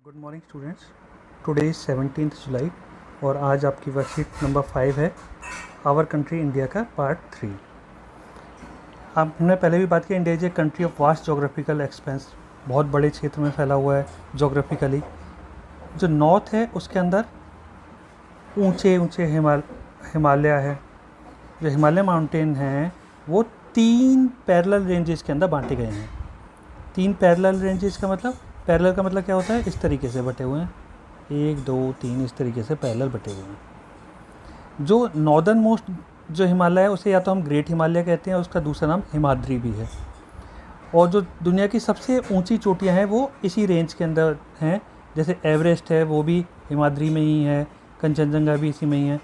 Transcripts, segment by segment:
Good morning students. Today is 17 जुलाई और आज आपकी वर्कशीट नंबर 5 है आवर कंट्री इंडिया का पार्ट 3। अब हमने पहले भी बात की, India is a country of vast geographical expense, बहुत बड़े क्षेत्र में फैला हुआ है जोग्राफिकली। जो नॉर्थ है उसके अंदर ऊंचे ऊंचे हिमालय है। जो हिमालय माउंटेन हैं वो 3 पैरेलल रेंजेस के अंदर बांटे गए हैं। 3 पैरेलल रेंजेस का मतलब, पैरेलल का मतलब क्या होता है, इस तरीके से बटे हुए हैं, 1 2 3 इस तरीके से पैरेलल बटे हुए हैं। जो नॉर्दर्न मोस्ट जो हिमालय है उसे या तो हम ग्रेट हिमालय कहते हैं, उसका दूसरा नाम हिमाद्री भी है। और जो दुनिया की सबसे ऊंची चोटियां हैं वो इसी रेंज के अंदर हैं, जैसे एवरेस्ट है वो भी हिमाद्री में ही है, कंचनजंगा भी इसी में ही है।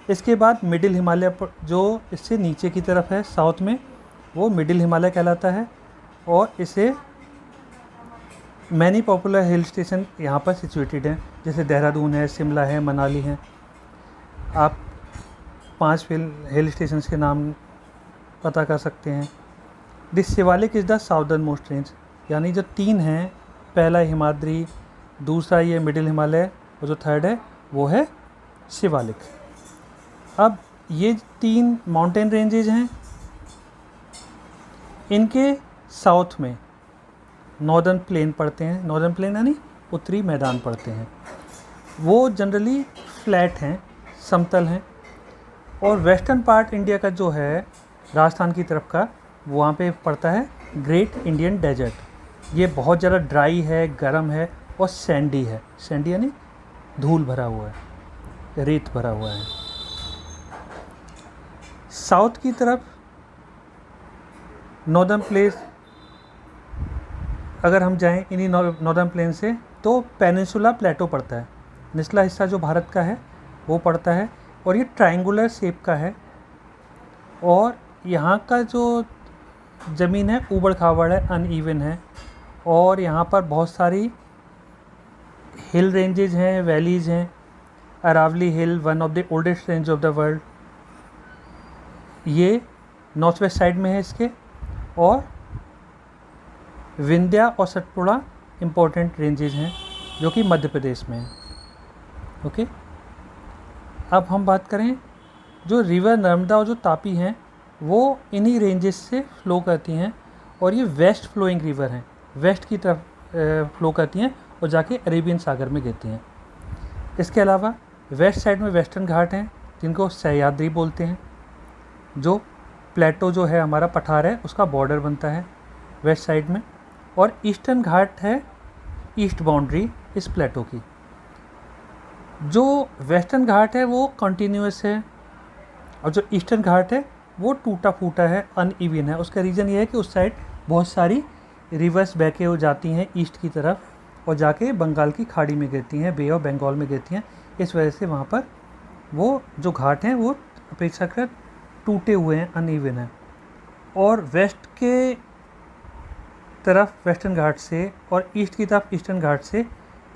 इसके बाद मिडिल हिमालय जो इससे नीचे की तरफ है साउथ में, वो मिडिल हिमालय कहलाता है। और इसे मैनी पॉपुलर हिल स्टेशन यहाँ पर सिचुएटेड हैं, जैसे देहरादून है, शिमला है, मनाली है। आप 5 हिल स्टेशन के नाम पता कर सकते हैं। This Shivalik is the southern most range, यानी जो 3 हैं, पहला हिमाद्री, दूसरा ये मिडिल हिमालय और जो थर्ड है वो है शिवालिक। अब ये 3 माउंटेन रेंजेज हैं, इनके साउथ में नॉर्दर्न प्लेन पड़ते हैं। नॉर्दर्न प्लेन यानी उत्तरी मैदान पड़ते हैं, वो जनरली फ्लैट हैं, समतल हैं। और वेस्टर्न पार्ट इंडिया का जो है राजस्थान की तरफ का, वहाँ पे पड़ता है ग्रेट इंडियन डेजर्ट। ये बहुत ज़्यादा ड्राई है, गर्म है और सैंडी है। सैंडी यानी धूल भरा हुआ है, रेत भरा हुआ है। साउथ की तरफ नॉर्दर्न प्लेस अगर हम जाएं इन्हीं नॉर्दर्न प्लेन से, तो पेनिनसुला प्लेटो पड़ता है। निचला हिस्सा जो भारत का है वो पड़ता है और ये ट्रायंगुलर शेप का है। और यहाँ का जो ज़मीन है ऊबड़ खाबड़ है, अनइवन है। और यहाँ पर बहुत सारी हिल रेंजेज हैं, वैलीज़ हैं। Aravalli hill, one of the oldest range of the world, ये नॉर्थ वेस्ट साइड में है इसके। और विंध्या और सतपुड़ा इम्पोर्टेंट रेंजेज हैं जो कि मध्य प्रदेश में है। ओके, अब हम बात करें, जो रिवर नर्मदा और जो तापी हैं वो इन्हीं रेंजेस से फ्लो करती हैं। और ये वेस्ट फ्लोइंग रिवर हैं, वेस्ट की तरफ फ्लो करती हैं और जाके अरेबियन सागर में गिरती हैं। इसके अलावा वेस्ट साइड में वेस्टर्न घाट हैं जिनको सह्याद्री बोलते हैं। जो प्लेटो जो है हमारा पठार है उसका बॉर्डर बनता है वेस्ट साइड में। और ईस्टर्न घाट है ईस्ट बाउंड्री इस प्लेटो की। जो वेस्टर्न घाट है वो कंटिन्यूस है और जो ईस्टर्न घाट है वो टूटा फूटा है, अनइवन है। उसका रीज़न ये है कि उस साइड बहुत सारी रिवर्स बहके हो जाती हैं ईस्ट की तरफ और जाके बंगाल की खाड़ी में गिरती हैं, बे ऑफ बंगाल में गिरती हैं। इस वजह से वहाँ पर वो जो घाट हैं वो अपेक्षाकृत टूटे हुए हैं, अनइवन है। और वेस्ट के तरफ वेस्टर्न घाट से और ईस्ट की तरफ ईस्टर्न घाट से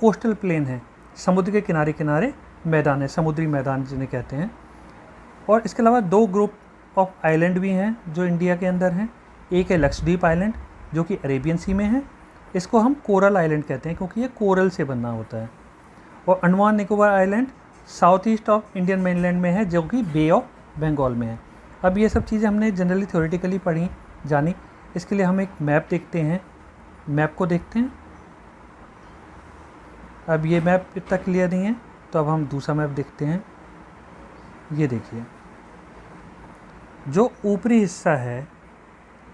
कोस्टल प्लेन है, समुद्र के किनारे किनारे मैदान है, समुद्री मैदान जिन्हें कहते हैं। और इसके अलावा 2 ग्रुप ऑफ आइलैंड भी हैं जो इंडिया के अंदर हैं। एक है लक्षद्वीप आइलैंड जो कि अरेबियन सी में है, इसको हम कोरल आइलैंड कहते हैं क्योंकि ये कोरल से बना होता है। और Andaman Nicobar island south east of Indian mainland में है जो कि बे ऑफ बंगाल में है। अब ये सब चीज़ें हमने जनरली थ्योरेटिकली पढ़ी जानी। इसके लिए हम एक मैप देखते हैं, मैप को देखते हैं। अब ये मैप इतना क्लियर नहीं है तो अब हम दूसरा मैप देखते हैं। ये देखिए, जो ऊपरी हिस्सा है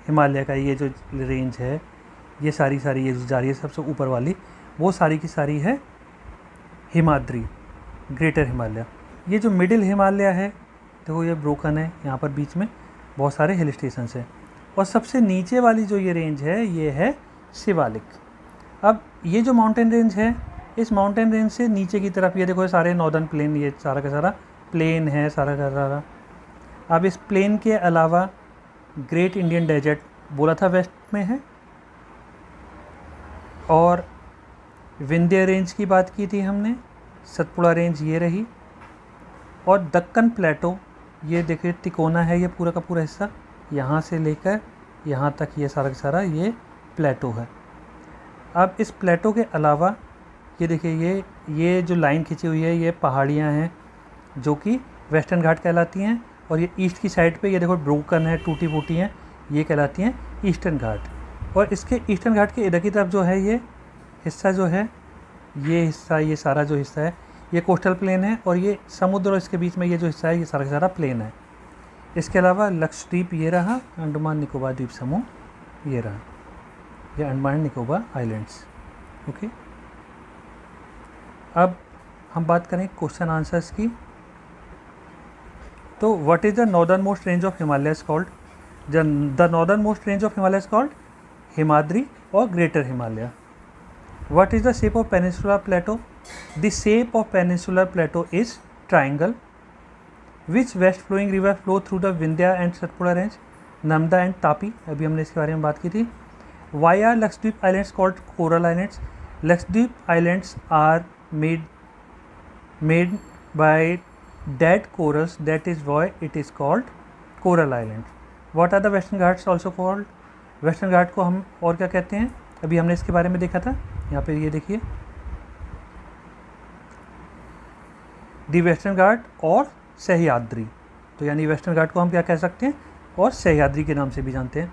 हिमालय का, ये जो रेंज है, ये सारी ये जो जा रही है सबसे ऊपर वाली, वो सारी की सारी है हिमाद्री, ग्रेटर हिमालय। ये जो मिडिल हिमालय है देखो ये ब्रोकन है, यहाँ पर बीच में बहुत सारे हिल स्टेशन हैं। और सबसे नीचे वाली जो ये रेंज है ये है शिवालिक। अब ये जो माउंटेन रेंज है, इस माउंटेन रेंज से नीचे की तरफ ये देखो ये सारे नॉर्दर्न प्लेन, ये सारा का सारा प्लेन है, सारा का सारा। अब इस प्लेन के अलावा ग्रेट इंडियन डेजर्ट बोला था वेस्ट में है। और विंध्य रेंज की बात की थी हमने, सतपुड़ा रेंज ये रही। और दक्कन प्लेटो, ये देखिए तिकोना है ये पूरा का पूरा हिस्सा, यहाँ से लेकर यहाँ तक ये सारा का सारा ये प्लेटो है। अब इस प्लेटो के अलावा ये देखिए, ये जो लाइन खींची हुई है ये पहाड़ियाँ हैं जो कि वेस्टर्न घाट कहलाती हैं, और ये ईस्ट की साइड पे ये देखो ब्रोकन है, टूटी फूटी हैं, ये कहलाती हैं ईस्टर्न घाट। और इसके ईस्टर्न घाट के इधर की तरफ जो है ये हिस्सा जो है, ये हिस्सा, ये सारा जो हिस्सा है ये कोस्टल प्लेन है, और ये समुद्र और इसके बीच में ये जो हिस्सा है ये सारा का सारा प्लेन है। इसके अलावा लक्षद्वीप ये रहा, अंडमान निकोबार द्वीप समूह ये रहा, ये अंडमान निकोबार आइलैंड्स। ओके, अब हम बात करें क्वेश्चन आंसर्स की। तो what is the northern most range of Himalayas called? The northern most range of Himalayas called Himadri और greater Himalaya. What is the shape of peninsular plateau? The shape of peninsular plateau is triangle. Which west flowing river flow through the Vindhya and Satpura range? Narmada and Tapi. अभी हमने इसके बारे में बात की थी। Why are Lakshadweep islands called coral islands? Lakshadweep islands are made by dead corals. That is why it is called coral island. What are the Western Ghats also called? Western Ghat को हम और क्या कहते हैं? अभी हमने इसके बारे में देखा था। यहाँ पे ये देखिए, दी वेस्टर्न घाट और सह्याद्री। तो यानी वेस्टर्न घाट को हम क्या कह सकते हैं, और सह्याद्री के नाम से भी जानते हैं।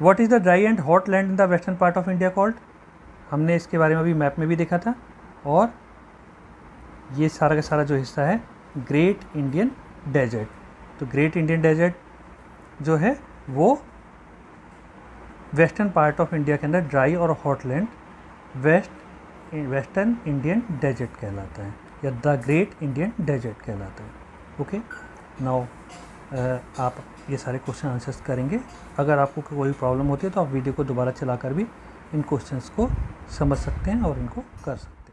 What is the dry and hot land in the western part of India called? हमने इसके बारे में अभी मैप में भी देखा था। और ये सारा का सारा जो हिस्सा है ग्रेट इंडियन डेजर्ट। तो ग्रेट इंडियन डेजर्ट जो है वो वेस्टर्न पार्ट ऑफ इंडिया के अंदर ड्राई और hot land western Indian desert कहलाता है, या द ग्रेट इंडियन डेजर्ट कहलाता है। ओके, नाउ आप ये सारे क्वेश्चन आंसर्स करेंगे। अगर आपको कोई प्रॉब्लम होती है तो आप वीडियो को दोबारा चलाकर भी इन क्वेश्चंस को समझ सकते हैं और इनको कर सकते हैं।